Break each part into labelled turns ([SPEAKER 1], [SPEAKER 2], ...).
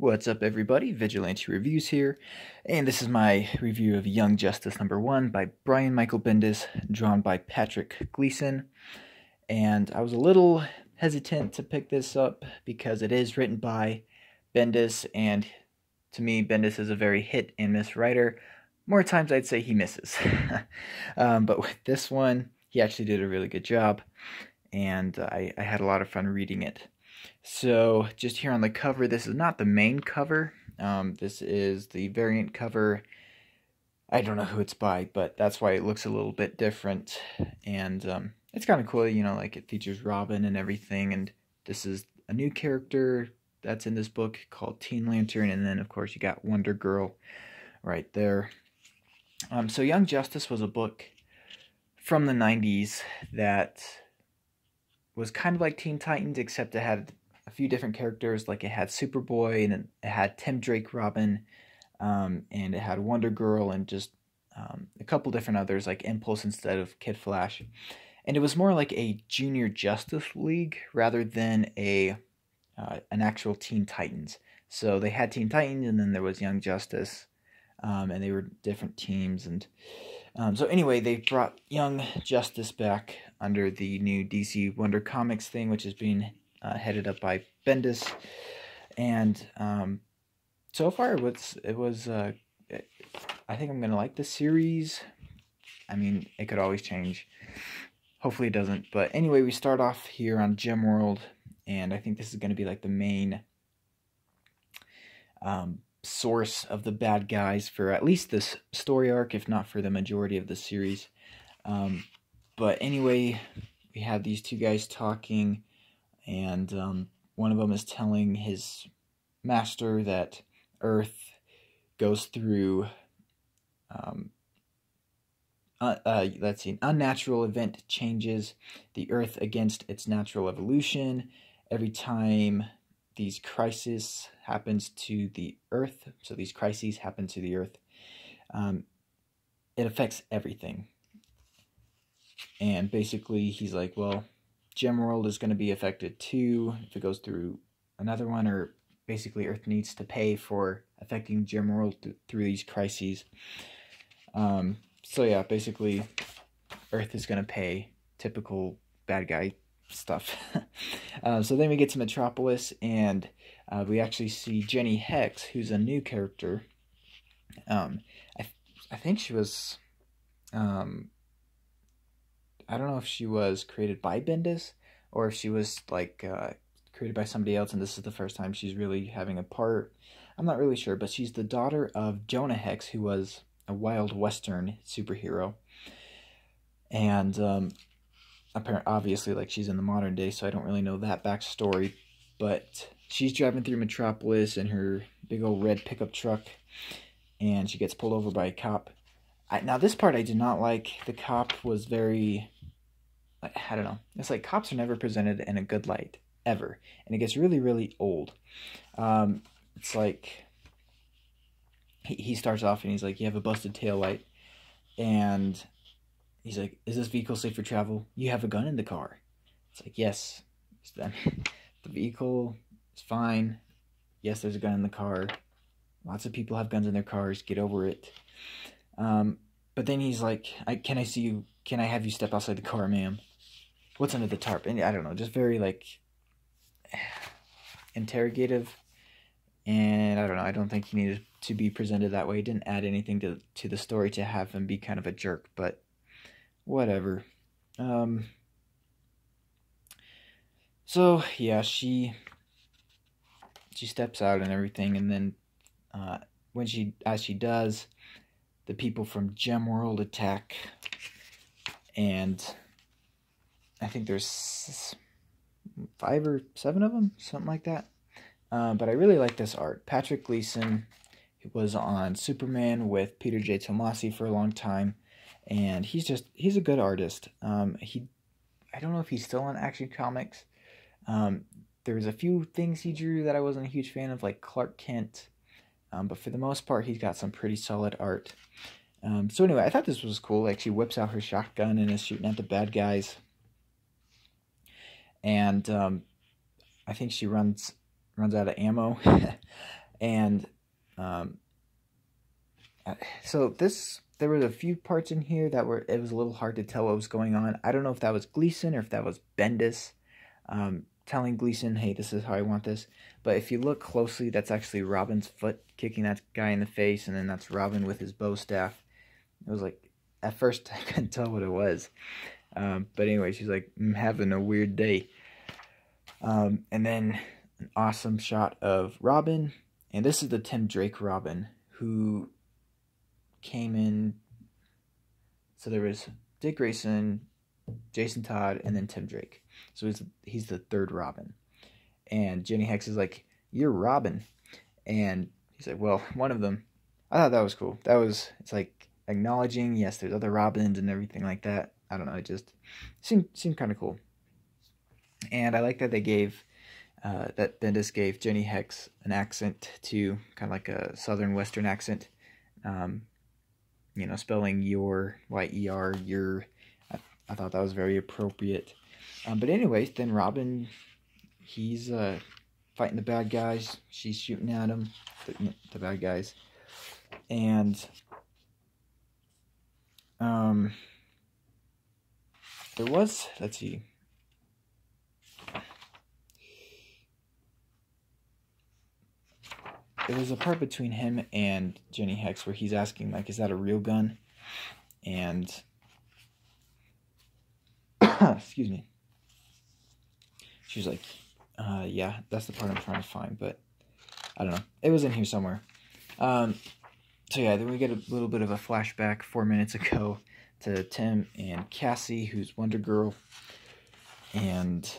[SPEAKER 1] What's up, everybody? Vigilante Reviews here, and this is my review of Young Justice #1 by Brian Michael Bendis, drawn by Patrick Gleason. And I was a little hesitant to pick this up because it is written by Bendis, and to me, Bendis is a very hit and miss writer. More times I'd say he misses. But with this one, he actually did a really good job, and I had a lot of fun reading it. So, just here on the cover, this is not the main cover. This is the variant cover. I don't know who it's by, but that's why it looks a little bit different. And it's kind of cool, you know, like it features Robin and everything. And this is a new character that's in this book called Teen Lantern. And then, of course, you got Wonder Girl right there. So, Young Justice was a book from the 90s that was kind of like Teen Titans, except it had a few different characters. Like it had Superboy, and it had Tim Drake Robin, and it had Wonder Girl, and just a couple different others, like Impulse instead of Kid Flash. And it was more like a Junior Justice League rather than an actual Teen Titans. So they had Teen Titans, and then there was Young Justice, and they were different teams. And so anyway, they brought Young Justice back under the new DC Wonder Comics thing, which is being headed up by Bendis. And so far, it was I think I'm going to like the series. I mean, it could always change. Hopefully it doesn't. But anyway, we start off here on Gemworld, and I think this is going to be like the main source of the bad guys for at least this story arc, if not for the majority of the series. But anyway, we have these two guys talking, and one of them is telling his master that Earth goes through let's see, an unnatural event changes the Earth against its natural evolution. Every time these crises happens to the Earth, so these crises happen to the Earth, it affects everything. And basically, he's like, well, Gemworld is going to be affected too if it goes through another one, or basically Earth needs to pay for affecting Gemworld through these crises. So yeah, basically, Earth is going to pay. Typical bad guy stuff. So then we get to Metropolis, and we actually see Jenny Hex, who's a new character. I think she was, I don't know if she was created by Bendis, or if she was like created by somebody else, and this is the first time she's really having a part. I'm not really sure, but she's the daughter of Jonah Hex, who was a Wild Western superhero. And apparently, obviously, like, she's in the modern day, so I don't really know that backstory. But she's driving through Metropolis in her big old red pickup truck, and she gets pulled over by a cop. Now, this part I did not like. The cop was very, I don't know. It's like cops are never presented in a good light, ever. And it gets really, really old. It's like, he starts off and he's like, you have a busted taillight. And he's like, is this vehicle safe for travel? You have a gun in the car. It's like, yes. The vehicle is fine. Yes, there's a gun in the car. Lots of people have guns in their cars. Get over it. But then he's like, can I see you? Can I have you step outside the car, ma'am? What's under the tarp? And I don't know, just very, like, interrogative. And I don't know, I don't think he needed to be presented that way. It didn't add anything to the story to have him be kind of a jerk, but whatever. So yeah, she steps out and everything, and then as she does, the people from Gemworld attack, and I think there's 5 or 7 of them, something like that. But I really like this art. Patrick Gleason was on Superman with Peter J. Tomasi for a long time, and he's a good artist. I don't know if he's still on Action Comics. There was a few things he drew that I wasn't a huge fan of, like Clark Kent, but for the most part, he's got some pretty solid art. So anyway, I thought this was cool. Like, she whips out her shotgun and is shooting at the bad guys, and I think she runs out of ammo. And so there were a few parts in here that it was a little hard to tell what was going on. I don't know if that was Gleason or if that was Bendis telling Gleason, hey, this is how I want this. But if you look closely, that's actually Robin's foot kicking that guy in the face, and then that's Robin with his bow staff. It was like, at first I couldn't tell what it was. But anyway, she's like, I'm having a weird day. And then an awesome shot of Robin. And this is the Tim Drake Robin, who came in. So there was Dick Grayson, Jason Todd, and then Tim Drake. So he's the third Robin. And Jenny Hex is like, you're Robin. And he's like, well, one of them. I thought that was cool. It's like acknowledging, yes, there's other Robins and everything like that. I don't know, it just seemed kind of cool. And I like that they gave, that Bendis gave Jenny Hex an accent too, kind of like a southern western accent. You know, spelling your, Y-E-R, your. I thought that was very appropriate. But anyways, then Robin, he's fighting the bad guys. She's shooting at him, the bad guys. And there was, let's see. There was a part between him and Jenny Hex where he's asking, like, is that a real gun? And, excuse me. She's like, yeah, that's the part I'm trying to find, but I don't know. It was in here somewhere. So yeah, then we get a little bit of a flashback 4 minutes ago to Tim and Cassie, who's Wonder Girl, and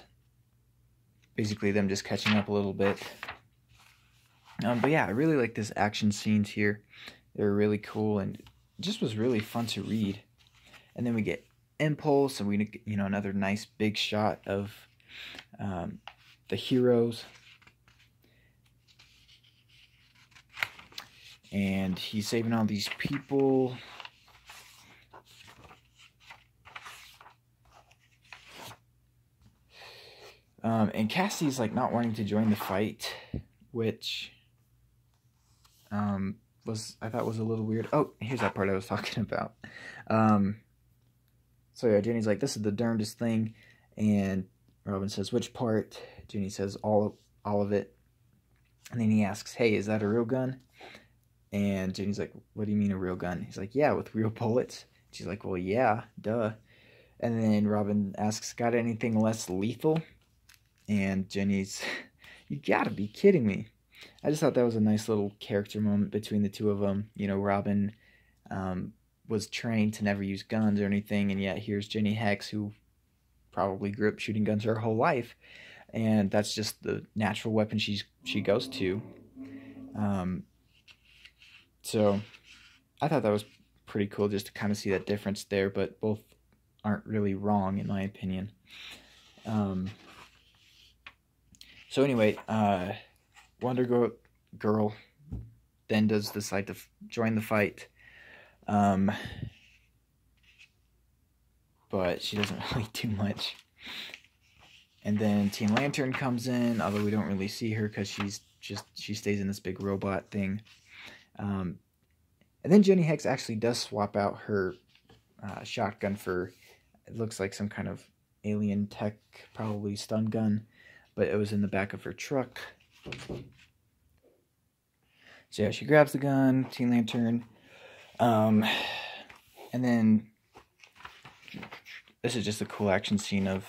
[SPEAKER 1] basically them just catching up a little bit. But yeah, I really like this action scenes here. They were really cool and just was really fun to read. And then we get Impulse, and we, you know, another nice big shot of the heroes. And he's saving all these people. And Cassie's like not wanting to join the fight, which I thought was a little weird. Oh, here's that part I was talking about. So yeah, Jenny's like, this is the darndest thing, and Robin says, which part? Jenny says, all of it. And then he asks, hey, is that a real gun? And Jenny's like, what do you mean a real gun? He's like, yeah, with real bullets. She's like, well, yeah, duh. And then Robin asks, got anything less lethal? And Jenny's, you gotta be kidding me. I just thought that was a nice little character moment between the two of them. You know, Robin was trained to never use guns or anything, and yet here's Jenny Hex, who probably grew up shooting guns her whole life, and that's just the natural weapon she goes to. So I thought that was pretty cool just to kind of see that difference there, but both aren't really wrong in my opinion. So anyway, Wonder Girl then does decide to join the fight. But she doesn't really do much. And then Teen Lantern comes in, although we don't really see her because she stays in this big robot thing. And then Jenny Hex actually does swap out her shotgun for, it looks like some kind of alien tech, probably stun gun, but it was in the back of her truck. So yeah, she grabs the gun, Teen Lantern, and then this is just a cool action scene of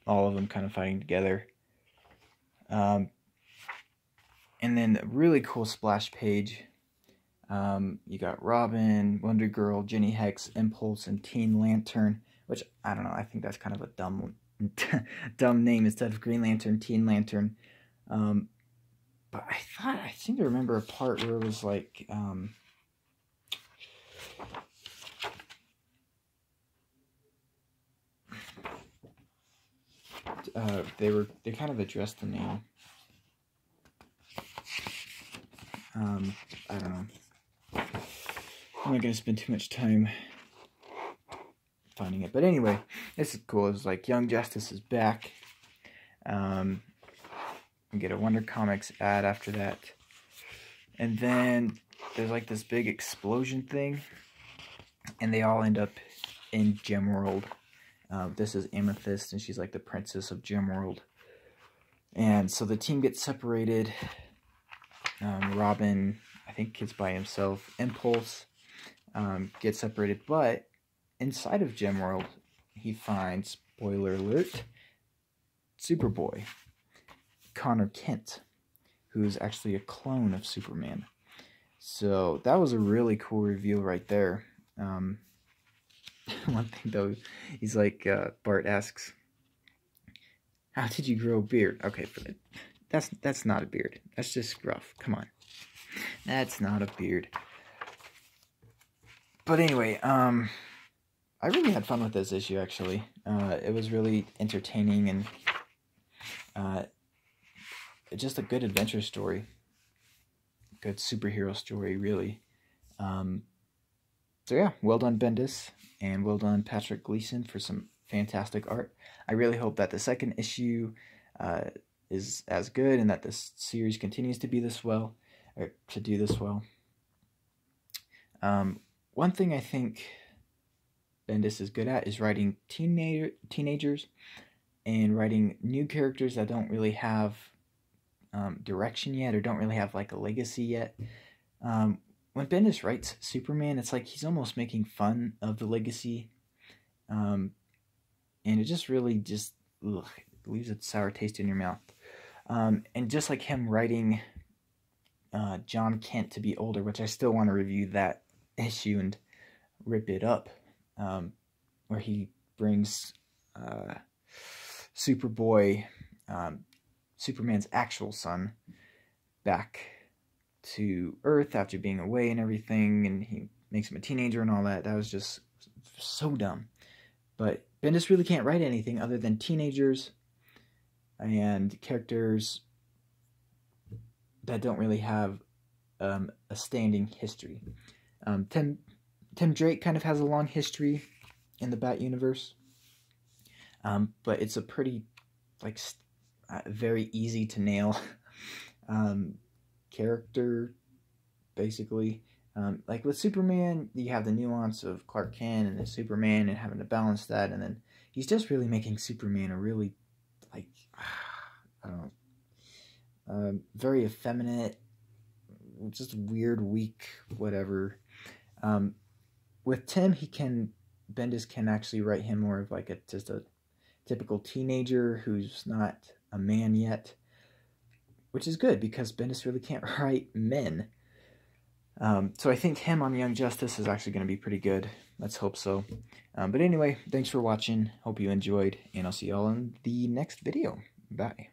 [SPEAKER 1] all of them kind of fighting together. And then a really cool splash page. You got Robin, Wonder Girl, Jenny Hex, Impulse, and Teen Lantern, which, I don't know, I think that's kind of a dumb name instead of Green Lantern, Teen Lantern. But I seem to remember a part where it was like, they kind of addressed the name. I don't know. I'm not gonna spend too much time finding it, but anyway, this is cool. It's like Young Justice is back. We get a Wonder Comics ad after that. And then there's like this big explosion thing, and they all end up in Gemworld. This is Amethyst, and she's like the princess of Gemworld. And so the team gets separated. Robin, I think, gets by himself. Impulse gets separated, but inside of Gemworld, he finds, spoiler alert, Superboy, Connor Kent, who's actually a clone of Superman. So that was a really cool reveal right there. One thing though, he's like, Bart asks, "How did you grow a beard?" Okay, that's not a beard. That's just scruff. Come on, that's not a beard. But anyway, I really had fun with this issue. Actually, it was really entertaining and just a good adventure story. Good superhero story, really. So yeah, well done Bendis, and well done Patrick Gleason for some fantastic art. I really hope that the second issue is as good, and that this series continues to be this well, or to do this well. One thing I think Bendis is good at is writing teenagers and writing new characters that don't really have direction yet, or don't really have like a legacy yet. When Bendis writes Superman, it's like he's almost making fun of the legacy, and it just really leaves a sour taste in your mouth. And just like him writing John Kent to be older, which I still want to review that issue and rip it up, where he brings Superboy, Superman's actual son, back to Earth after being away and everything, and he makes him a teenager and all that. That was just so dumb. But Bendis really can't write anything other than teenagers and characters that don't really have a standing history. Tim Drake kind of has a long history in the Bat universe, but it's a pretty, like, very easy to nail character, basically. Like with Superman, you have the nuance of Clark Kent and Superman and having to balance that, and then he's just really making Superman a really, like, I don't know, very effeminate, just weird, weak, whatever. With Tim, Bendis can actually write him more of like just a typical teenager who's not a man yet, which is good because Bendis really can't write men. So I think him on Young Justice is actually going to be pretty good. Let's hope so. But anyway, thanks for watching. Hope you enjoyed, and I'll see y'all in the next video. Bye.